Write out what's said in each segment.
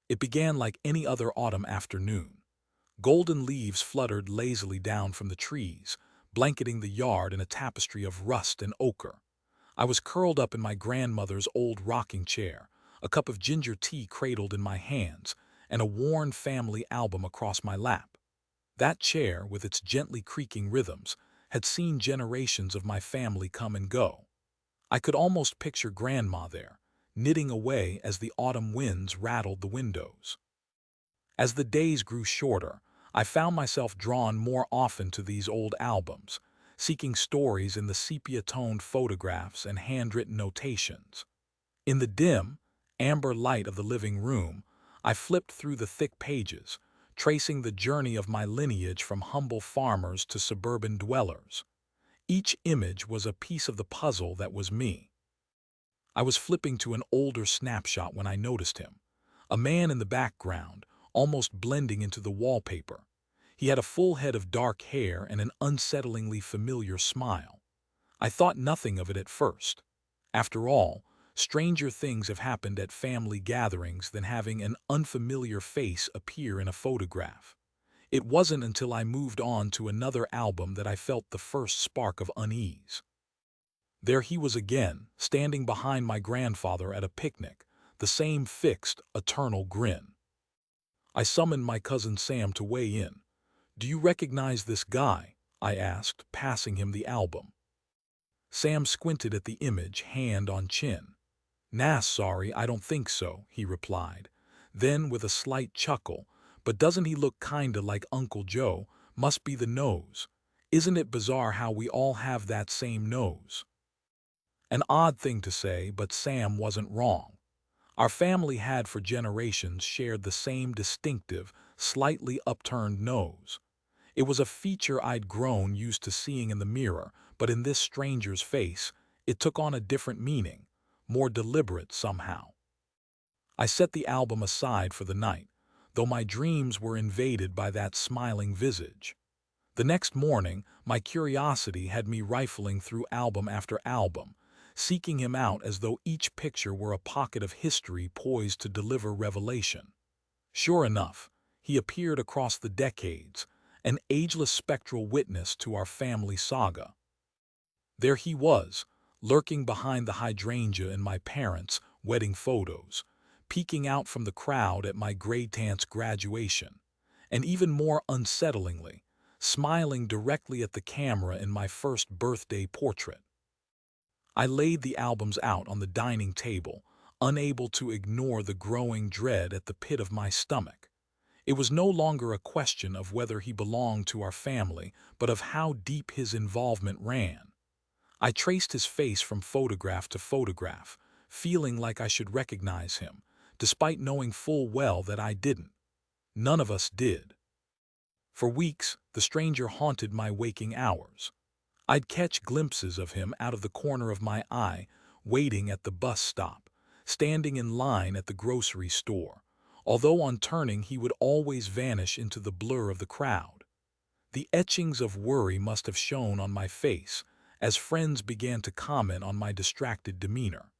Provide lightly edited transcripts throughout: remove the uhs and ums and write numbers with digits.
It began like any other autumn afternoon. Golden leaves fluttered lazily down from the trees, blanketing the yard in a tapestry of rust and ochre. I was curled up in my grandmother's old rocking chair, a cup of ginger tea cradled in my hands, and a worn family album across my lap. That chair, with its gently creaking rhythms, had seen generations of my family come and go. I could almost picture Grandma there, knitting away as the autumn winds rattled the windows. As the days grew shorter, I found myself drawn more often to these old albums, seeking stories in the sepia-toned photographs and handwritten notations. In the dim, amber light of the living room, I flipped through the thick pages, tracing the journey of my lineage from humble farmers to suburban dwellers. Each image was a piece of the puzzle that was me. I was flipping to an older snapshot when I noticed him. A man in the background, almost blending into the wallpaper. He had a full head of dark hair and an unsettlingly familiar smile. I thought nothing of it at first. After all, stranger things have happened at family gatherings than having an unfamiliar face appear in a photograph. It wasn't until I moved on to another album that I felt the first spark of unease. There he was again, standing behind my grandfather at a picnic, the same fixed, eternal grin. I summoned my cousin Sam to weigh in. "Do you recognize this guy?" I asked, passing him the album. Sam squinted at the image, hand on chin. "Nah, sorry, I don't think so," he replied. Then, with a slight chuckle, "But doesn't he look kinda like Uncle Joe? Must be the nose. Isn't it bizarre how we all have that same nose?" An odd thing to say, but Sam wasn't wrong. Our family had for generations shared the same distinctive, slightly upturned nose. It was a feature I'd grown used to seeing in the mirror, but in this stranger's face, it took on a different meaning, more deliberate somehow. I set the album aside for the night, though my dreams were invaded by that smiling visage. The next morning, my curiosity had me rifling through album after album, seeking him out as though each picture were a pocket of history poised to deliver revelation. Sure enough, he appeared across the decades, an ageless spectral witness to our family saga. There he was, lurking behind the hydrangea in my parents' wedding photos, peeking out from the crowd at my grade aunt's graduation, and even more unsettlingly, smiling directly at the camera in my first birthday portrait. I laid the albums out on the dining table, unable to ignore the growing dread at the pit of my stomach. It was no longer a question of whether he belonged to our family, but of how deep his involvement ran. I traced his face from photograph to photograph, feeling like I should recognize him, despite knowing full well that I didn't. None of us did. For weeks, the stranger haunted my waking hours. I'd catch glimpses of him out of the corner of my eye, waiting at the bus stop, standing in line at the grocery store, although on turning he would always vanish into the blur of the crowd. The etchings of worry must have shown on my face, as friends began to comment on my distracted demeanor.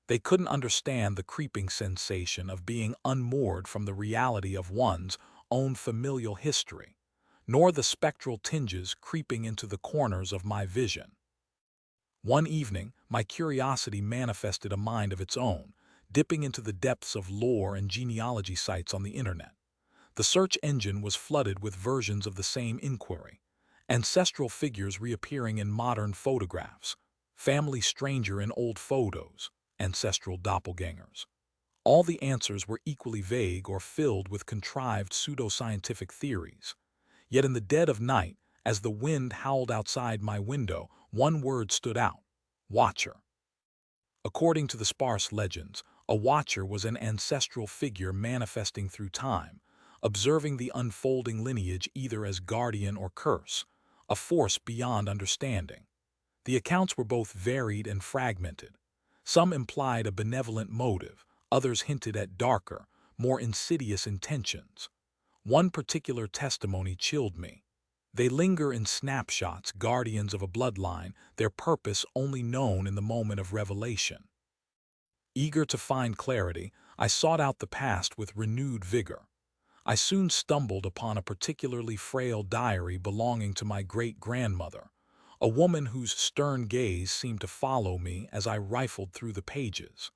They couldn't understand the creeping sensation of being unmoored from the reality of one's own familial history, nor the spectral tinges creeping into the corners of my vision. One evening, my curiosity manifested a mind of its own, dipping into the depths of lore and genealogy sites on the internet. The search engine was flooded with versions of the same inquiry, ancestral figures reappearing in modern photographs, family stranger in old photos, ancestral doppelgangers. All the answers were equally vague or filled with contrived pseudoscientific theories. Yet in the dead of night, as the wind howled outside my window, one word stood out: Watcher. According to the sparse legends, a watcher was an ancestral figure manifesting through time, observing the unfolding lineage either as guardian or curse, a force beyond understanding. The accounts were both varied and fragmented. Some implied a benevolent motive, others hinted at darker, more insidious intentions. One particular testimony chilled me. They linger in snapshots, guardians of a bloodline, their purpose only known in the moment of revelation. Eager to find clarity, I sought out the past with renewed vigor. I soon stumbled upon a particularly frail diary belonging to my great-grandmother, a woman whose stern gaze seemed to follow me as I rifled through the pages.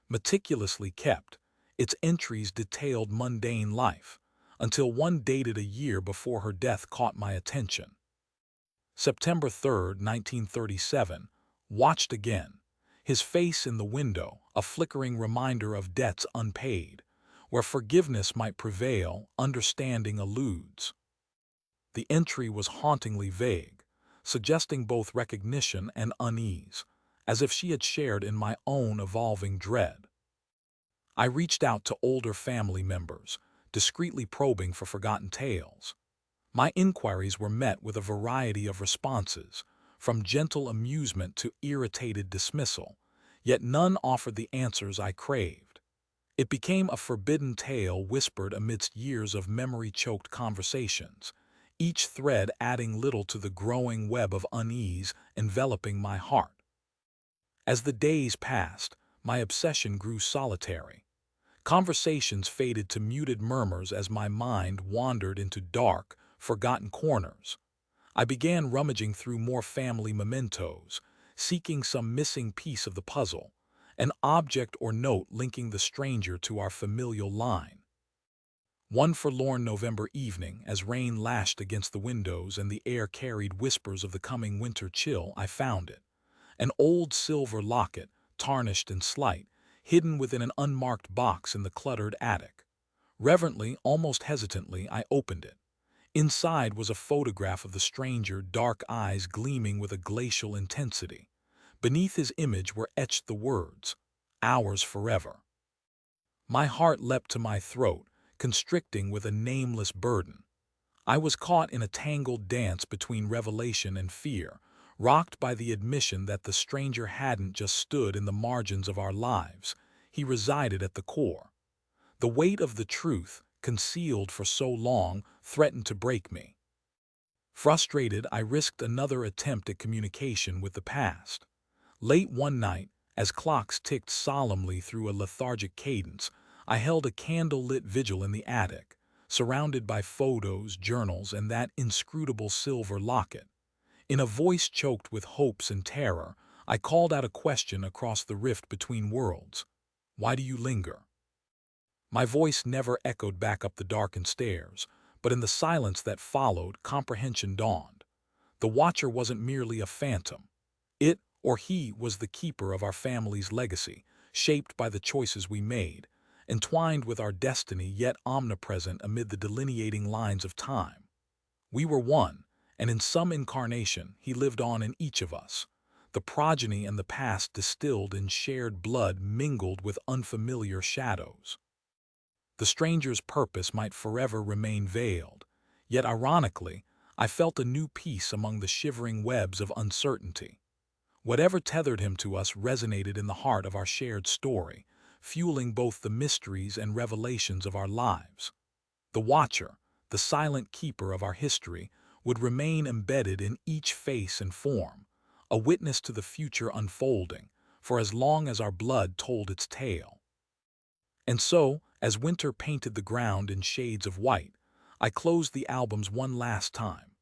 Meticulously kept, its entries detailed mundane life, until one dated a year before her death caught my attention. September 3, 1937, watched again, his face in the window, a flickering reminder of debts unpaid. Where forgiveness might prevail, understanding eludes. The entry was hauntingly vague, suggesting both recognition and unease, as if she had shared in my own evolving dread. I reached out to older family members, discreetly probing for forgotten tales. My inquiries were met with a variety of responses, from gentle amusement to irritated dismissal, yet none offered the answers I craved. It became a forbidden tale whispered amidst years of memory-choked conversations, each thread adding little to the growing web of unease enveloping my heart. As the days passed, my obsession grew solitary. Conversations faded to muted murmurs as my mind wandered into dark, forgotten corners. I began rummaging through more family mementos, seeking some missing piece of the puzzle, an object or note linking the stranger to our familial line. One forlorn November evening, as rain lashed against the windows and the air carried whispers of the coming winter chill, I found it. An old silver locket, tarnished and slight, hidden within an unmarked box in the cluttered attic. Reverently, almost hesitantly, I opened it. Inside was a photograph of the stranger, dark eyes gleaming with a glacial intensity. Beneath his image were etched the words, "Ours forever." My heart leapt to my throat, constricting with a nameless burden. I was caught in a tangled dance between revelation and fear, rocked by the admission that the stranger hadn't just stood in the margins of our lives, he resided at the core. The weight of the truth, concealed for so long, threatened to break me. Frustrated, I risked another attempt at communication with the past. Late one night, as clocks ticked solemnly through a lethargic cadence, I held a candle-lit vigil in the attic, surrounded by photos, journals, and that inscrutable silver locket. In a voice choked with hopes and terror, I called out a question across the rift between worlds. "Why do you linger?" My voice never echoed back up the darkened stairs, but in the silence that followed, comprehension dawned. The watcher wasn't merely a phantom. It, or he, was the keeper of our family's legacy, shaped by the choices we made, entwined with our destiny yet omnipresent amid the delineating lines of time. We were one, and in some incarnation he lived on in each of us. The progeny and the past distilled in shared blood mingled with unfamiliar shadows. The stranger's purpose might forever remain veiled, yet ironically, I felt a new peace among the shivering webs of uncertainty. Whatever tethered him to us resonated in the heart of our shared story, fueling both the mysteries and revelations of our lives. The watcher, the silent keeper of our history, would remain embedded in each face and form, a witness to the future unfolding, for as long as our blood told its tale. And so, as winter painted the ground in shades of white, I closed the albums one last time.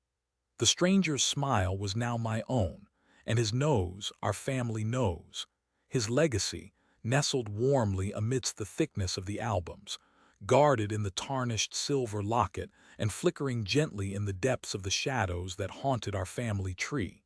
The stranger's smile was now my own, and his nose our family nose. His legacy, nestled warmly amidst the thickness of the albums, guarded in the tarnished silver locket and flickering gently in the depths of the shadows that haunted our family tree.